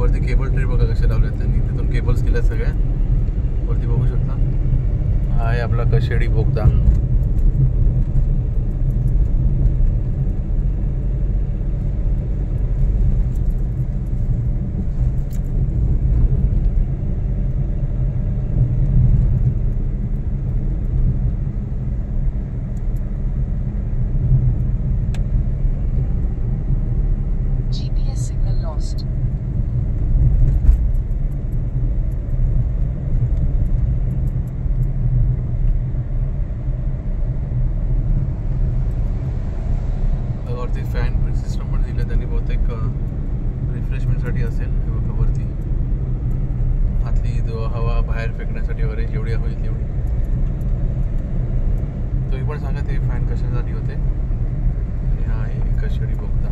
वरती cable tray बघा कशा लावल्यात त्यांनी, तिथून केबल्स केल्यात सगळ्या वरती बघू शकता. हा आहे आपला कशेडी बोगदा. वरती फॅन सिस्टम पण दिलं त्यांनी, बहुतेक रिफ्रेशमेंटसाठी असेल. हे बघा वरती आतली हवा बाहेर फेकण्यासाठी वगैरे जेवढी होईल तेवढी. तुम्ही पण सांगा ते फॅन कशासाठी होते. हा आहे कशेडी बोगदा.